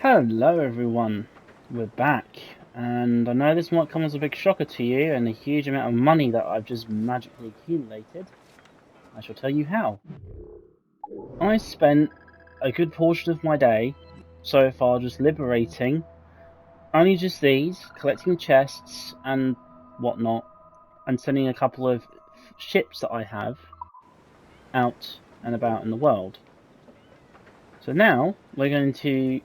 Hello everyone, we're back, and I know this might come as a big shocker to you and a huge amount of money that I've just magically accumulated. I shall tell you how. I spent a good portion of my day so far just liberating only just these, collecting chests and whatnot, and sending a couple of ships that I have out and about in the world. So now we're going to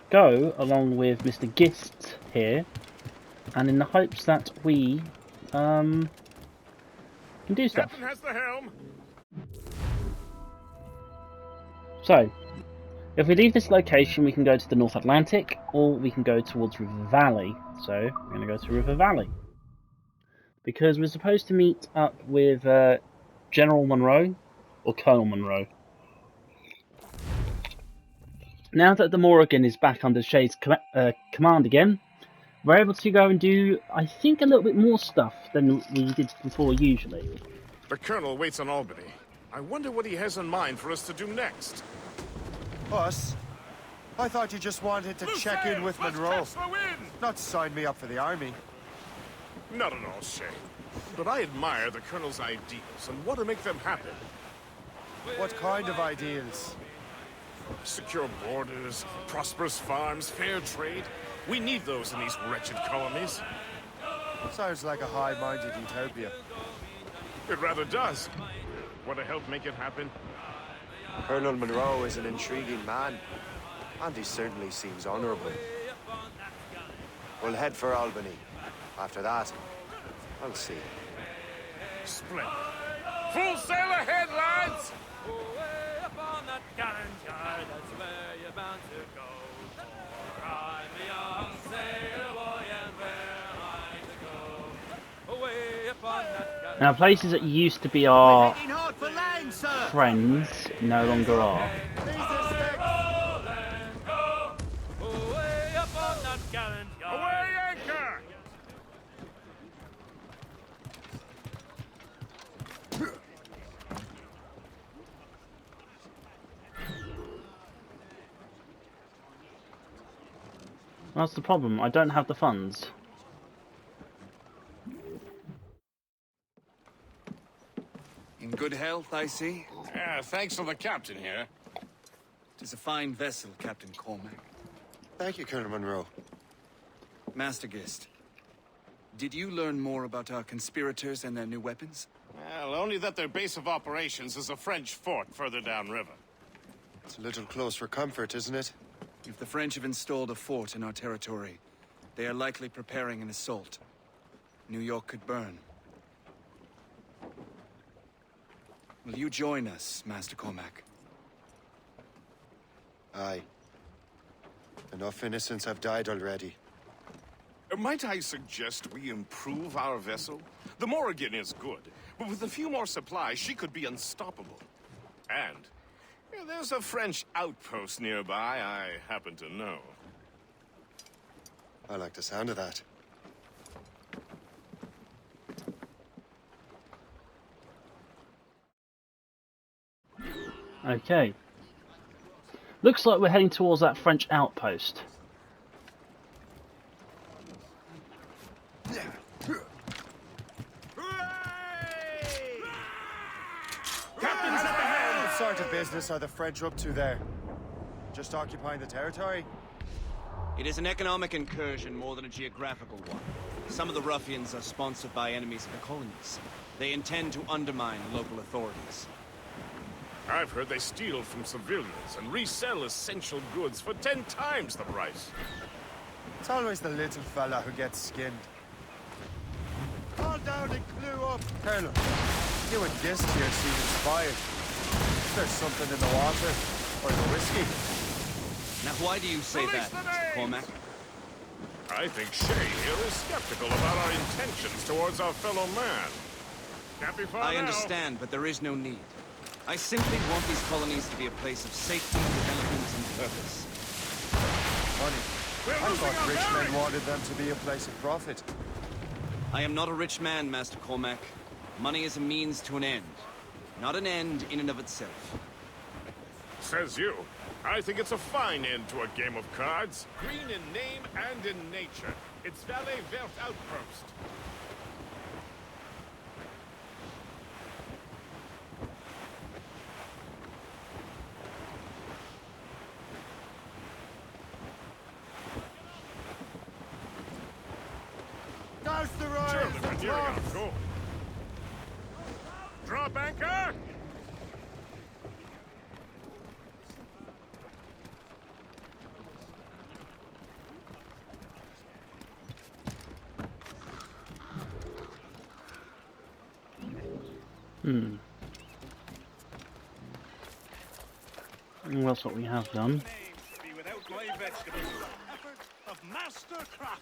go along with Mr. Gist here, and in the hopes that we can do stuff. Captain has the helm. So, if we leave this location, we can go to the North Atlantic, or we can go towards River Valley. So, we're going to go to River Valley. Because we're supposed to meet up with General Munro, or Colonel Munro. Now that the Morrigan is back under Shay's command again, we're able to go and do, I think, a little bit more stuff than we did before usually. The Colonel waits on Albany. I wonder what he has in mind for us to do next. Us? I thought you just wanted to check in with Munro, Wind. not sign me up for the army. Not at all, Shay. But I admire the Colonel's ideals and want to make them happen. What kind of ideals? Secure borders, prosperous farms, fair trade. We need those in these wretched colonies. Sounds like a high-minded utopia. It rather does. Want to help make it happen? Colonel Munro is an intriguing man, and he certainly seems honorable. We'll head for Albany. After that, I'll see. Splendid. Full sail ahead, lads! Now, places that used to be our friends no longer are. Away anchor! That's the problem, I don't have the funds. In good health, I see. Yeah, thanks to the captain here. It is a fine vessel, Captain Cormac. Thank you, Colonel Munro. Master Gist, did you learn more about our conspirators and their new weapons? Well, only that their base of operations is a French fort further downriver. It's a little close for comfort, isn't it? If the French have installed a fort in our territory, they are likely preparing an assault. New York could burn. Will you join us, Master Cormac? Aye. Enough innocents have died already. Might I suggest we improve our vessel? The Morrigan is good, but with a few more supplies, she could be unstoppable. And there's a French outpost nearby I happen to know. I like the sound of that. Okay. Looks like we're heading towards that French outpost. Captain's at the helm! What sort of business are the French up to there? Just occupying the territory? It is an economic incursion more than a geographical one. Some of the ruffians are sponsored by enemies of the colonies. They intend to undermine local authorities. I've heard they steal from civilians and resell essential goods for 10 times the price. It's always the little fella who gets skinned. Call down and clue up! Colonel, you and Gist here seem inspired. Is there something in the water? Or the whiskey? Now why do you say that, Mr. Cormac? I think Shay here is skeptical about our intentions towards our fellow man. Can't be far I now. understand, but there is no need. I simply want these colonies to be a place of safety, development, and purpose. Money. I thought rich men wanted them to be a place of profit. I am not a rich man, Master Cormac. Money is a means to an end, not an end in and of itself. Says you. I think it's a fine end to a game of cards. Green in name and in nature. It's Valley Vert Outpost. Douse the Surely rise we're and nearing our toss! goal. Drop anchor! Well, that's what we have done. Be without my vegetables. Effort of mastercraft.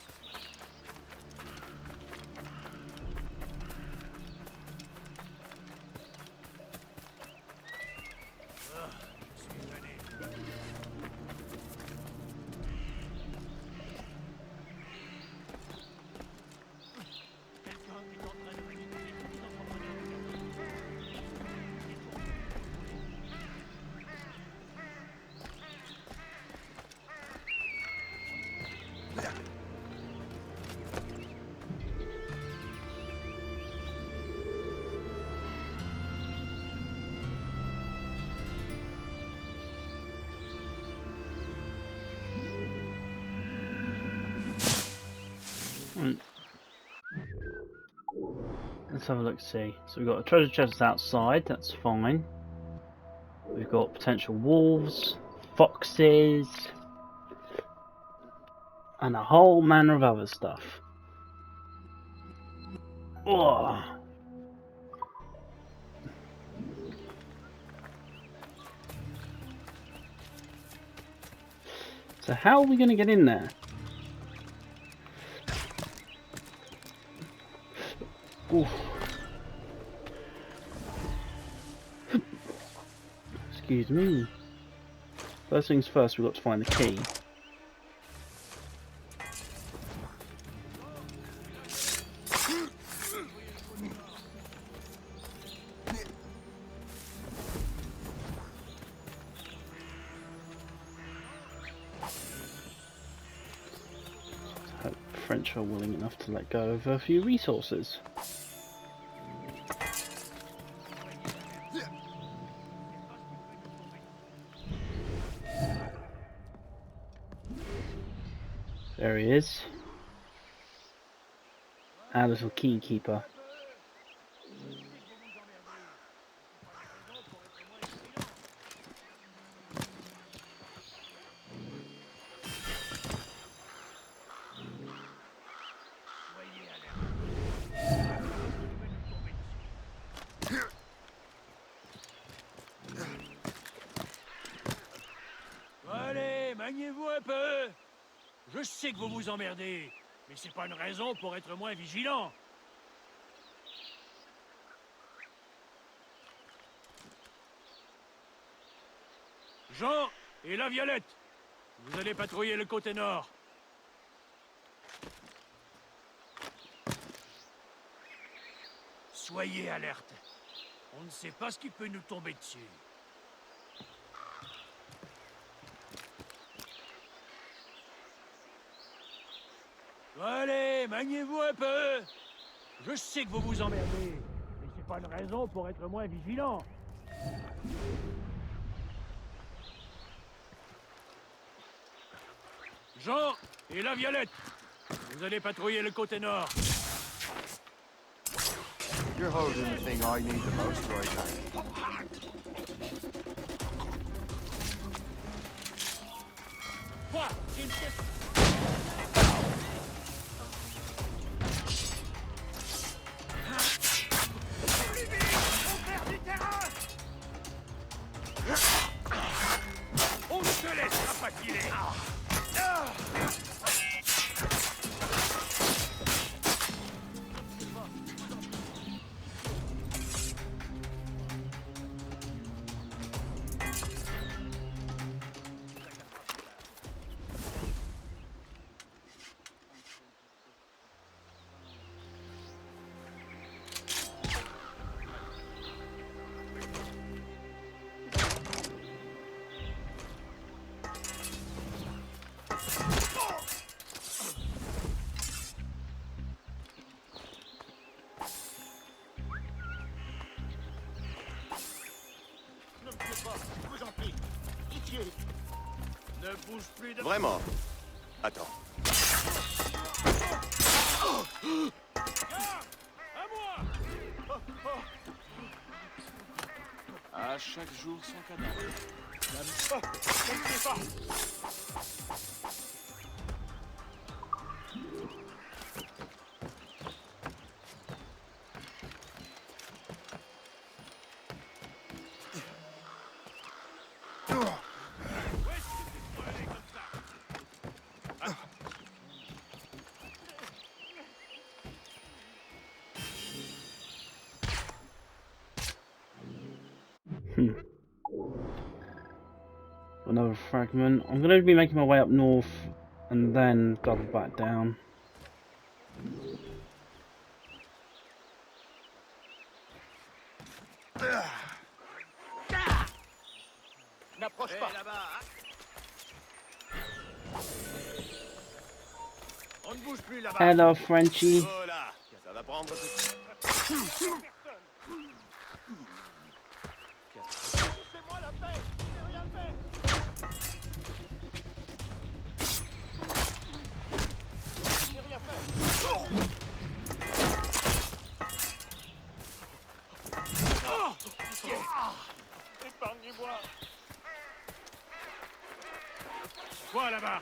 Let's have a look, see. So we've got a treasure chest outside, that's fine. We've got potential wolves, foxes, and a whole manner of other stuff. Oh. So how are we going to get in there? Oof. Excuse me. First things first, we've got to find the key. I hope the French are willing enough to let go of a few resources. There he is. Our little key keeper. Allez, maniez-vous un peu. Je sais que vous vous emmerdez, mais c'est pas une raison pour être moins vigilant. Jean et la Violette, vous allez patrouiller le côté nord. Soyez alerte. On ne sait pas ce qui peut nous tomber dessus. Allez, maniez-vous un peu. Je sais que vous vous emmerdez, mais c'est pas une raison pour être moins vigilant. Jean et la Violette, vous allez patrouiller le côté nord. You're holding the thing I need the most right now. Quoi? J'ai une pièce. On ne te laissera pas filer. Ne bouge plus de... Vraiment. Attends. À moi! À chaque jour son cadavre. Another fragment. I'm going to be making my way up north and then double back down. N'approche pas! Là-bas! On ne bouge plus là-bas! Hello, Frenchie. Oh là, ça va prendre... Laissez-moi la paix! J'ai rien fait! J'ai rien fait! Épargnez-moi! Quoi là-bas?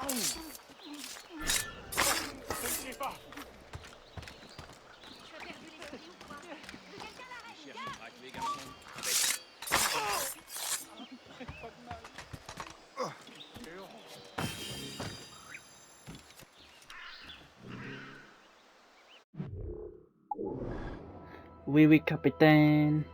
Ne me tuez pas! Oui, oui, capitaine.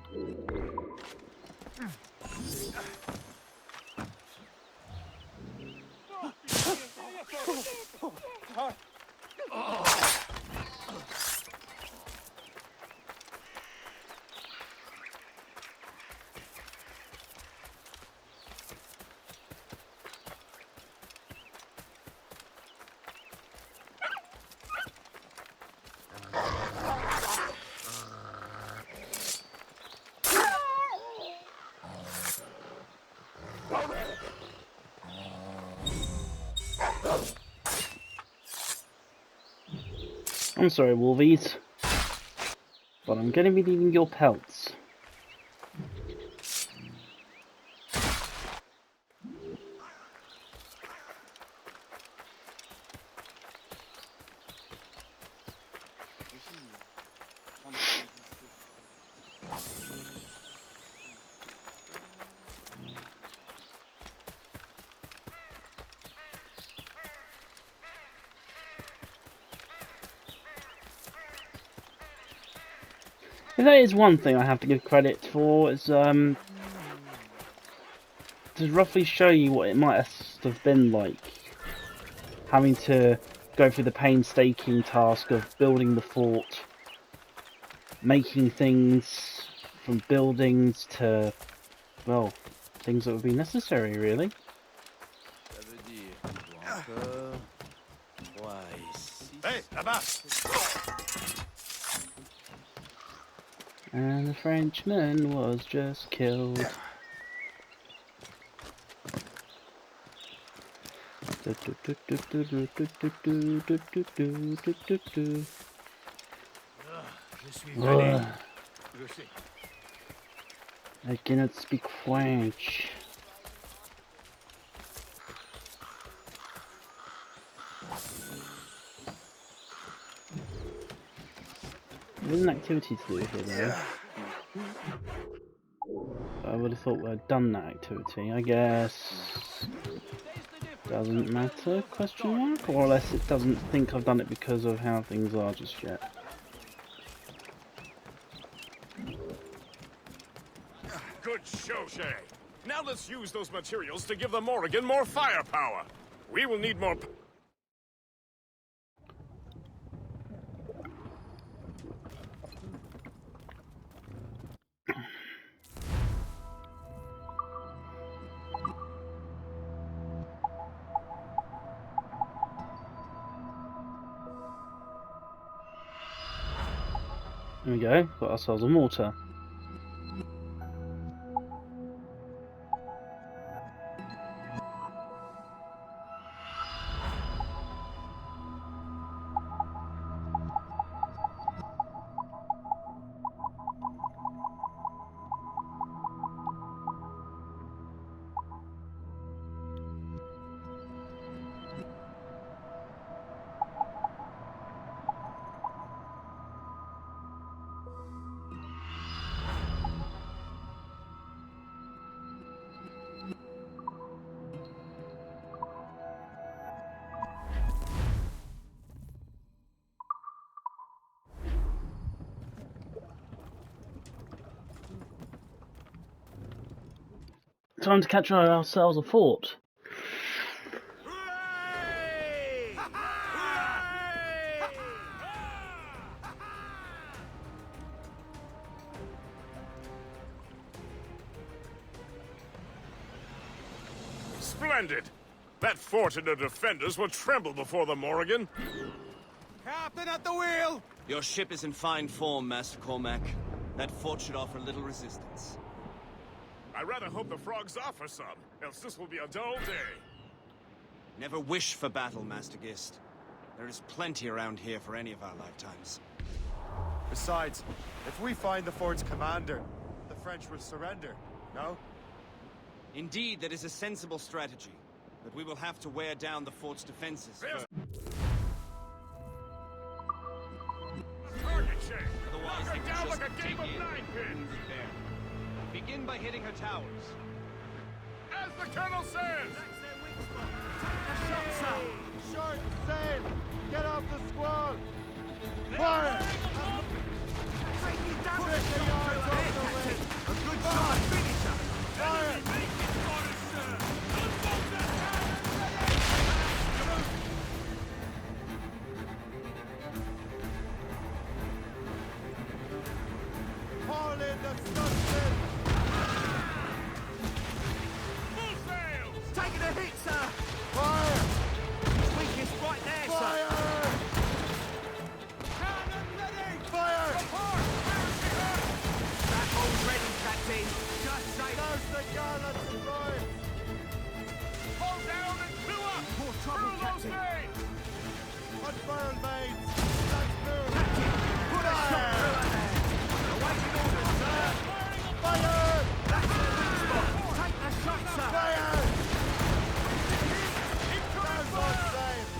I'm sorry, Wolvies, but I'm going to be needing your pelts. If that is one thing I have to give credit for, is to roughly show you what it might have been like, having to go through the painstaking task of building the fort, making things from buildings to, well, things that would be necessary, really. Hey, là-bas! And the Frenchman was just killed. Je suis venu. Je sais. I cannot speak French. There's an activity to do here though. I would have thought we'd done that activity. I guess doesn't matter, question mark? Or unless it doesn't think I've done it because of how things are just yet. Good show, Shay. Now let's use those materials to give the Morrigan more firepower. We will need more... There we go, got ourselves a mortar. time to capture ourselves a fort. Splendid! That fort and the defenders will tremble before the Morrigan. Captain at the wheel! Your ship is in fine form, Master Cormac. That fort should offer little resistance. I rather hope the frogs offer some, else this will be a dull day. Never wish for battle, Master Gist. There is plenty around here for any of our lifetimes. Besides, if we find the fort's commander, the French will surrender, no? Indeed, that is a sensible strategy. But we will have to wear down the fort's defenses first. Target, Shay! Otherwise, Knock they her will down just like a game dig of in ninepins! and repair. Begin by hitting her towers. As the Colonel says! Short sail! Get off the squall! Fire! Push the yards off the wind! A good shot! Finisher! Fire! Haul in the stunted! Full sails! Taking a hit, sir! Fire! Weakest right there, sir! Fire! Cannon ready! Fire! That all's ready, Captain. Just say Now's the gallants right! Pull down and clew up! more trouble, Through those Captain. mains! Unfurled mains! Let's move! Put a shot through her there. Awaiting orders, sir. Fire! That's the weak spot. Take the shot, sir. Fire! Now's our save!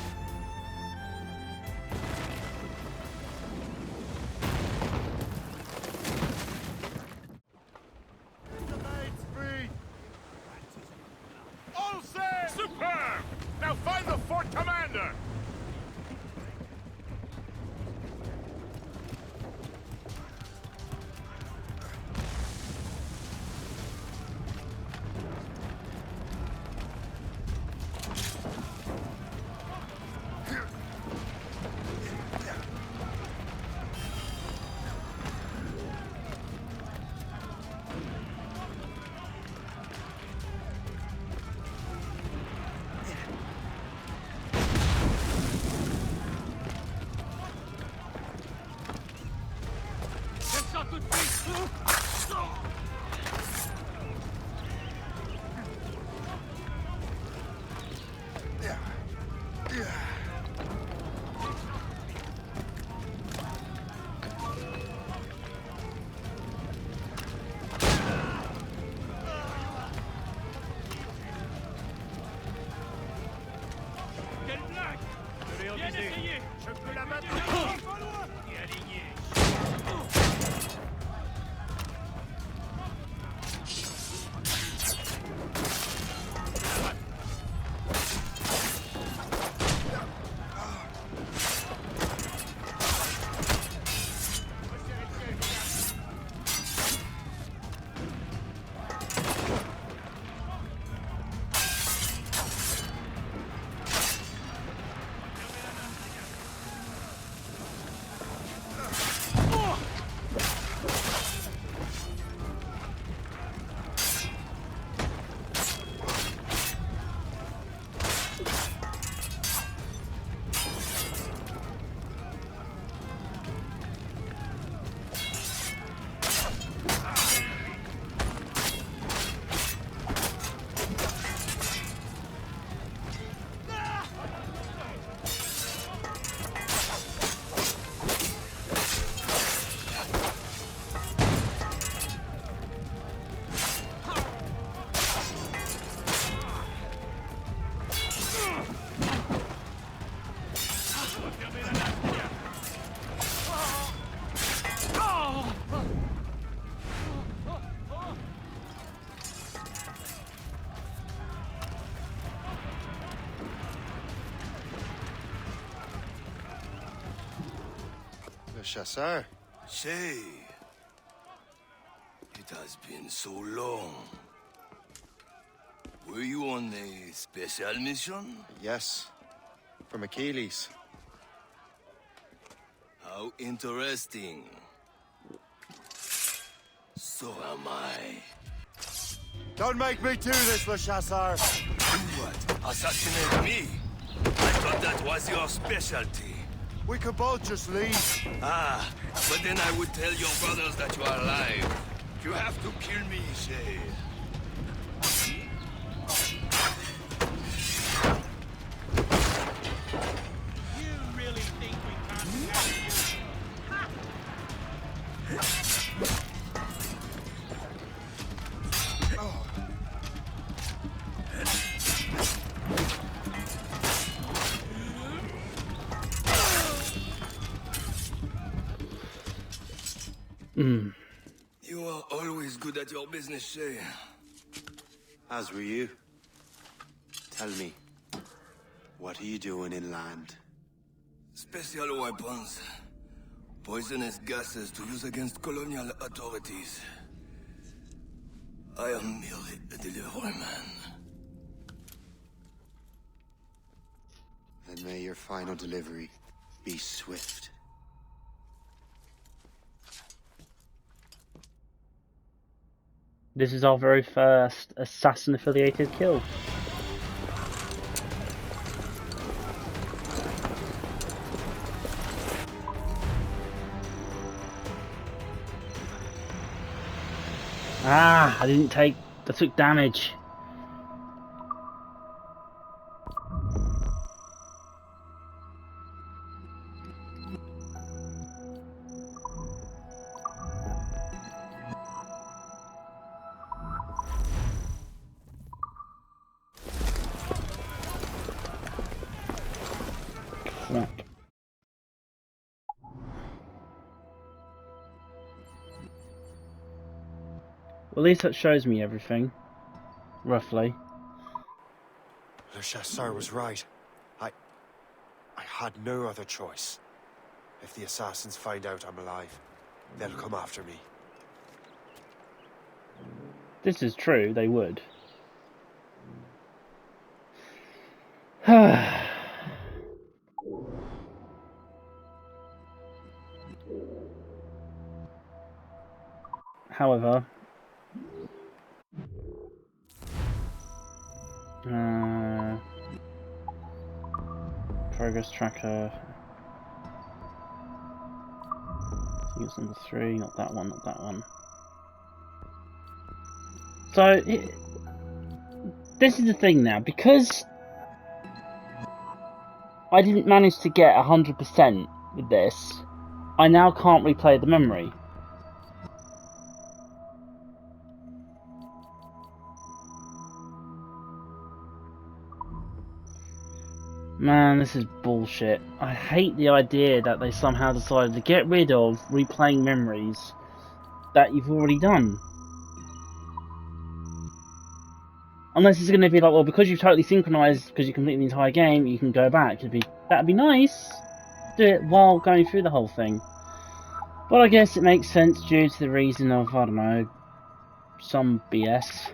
The mains free! All sail! Superb! Now find the fort commander! Faites ça tout de suite. Quelle blague! Bien essayé! Je peux la maintenir! Pas loin! Et aligné! Le chasseur. Shay, it has been so long. Were you on a special mission? Yes. From Achilles. How interesting. So am I. Don't make me do this, Le Chasseur! You what? Assassinate me? I thought that was your specialty. We could both just leave. Ah, but then I would tell your brothers that you are alive. You have to kill me, Shay. You really think we can't catch you? You are always good at your business, Shay. As were you. Tell me, what are you doing inland? Special weapons. Poisonous gases to use against colonial authorities. I am merely a delivery man. And may your final delivery be swift. This is our very first assassin-affiliated kill. Ah, I took damage. Crap. Well, at least that shows me everything, roughly. Le Chasseur was right. I had no other choice. If the assassins find out I'm alive, they'll come after me. This is true, they would. However, progress tracker. I think it's number 3, not that one, not that one. So, this is the thing now, because I didn't manage to get 100% with this, I now can't replay the memory. Man, this is bullshit. I hate the idea that they somehow decided to get rid of replaying memories that you've already done. Unless it's going to be like, well, because you've totally synchronized, because you completed the entire game, you can go back. That'd be nice. Do it while going through the whole thing. But I guess it makes sense due to the reason of, I don't know, some BS.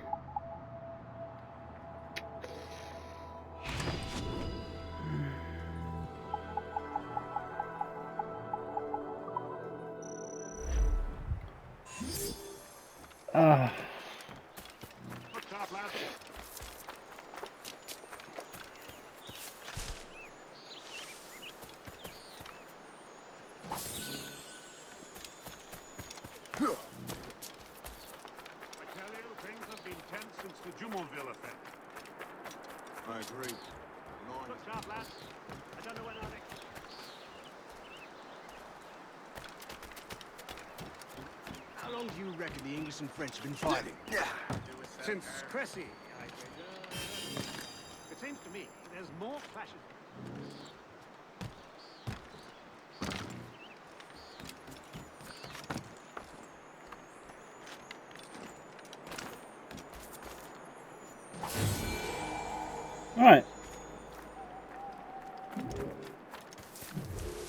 I agree. How long do you reckon the English and French have been fighting? Since Cressy, I think. It seems to me there's more clashes. Alright.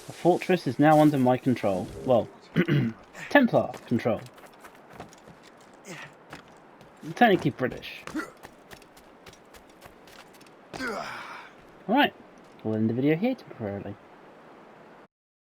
The fortress is now under my control. Well, Templar control. Technically British. Alright, we'll end the video here temporarily.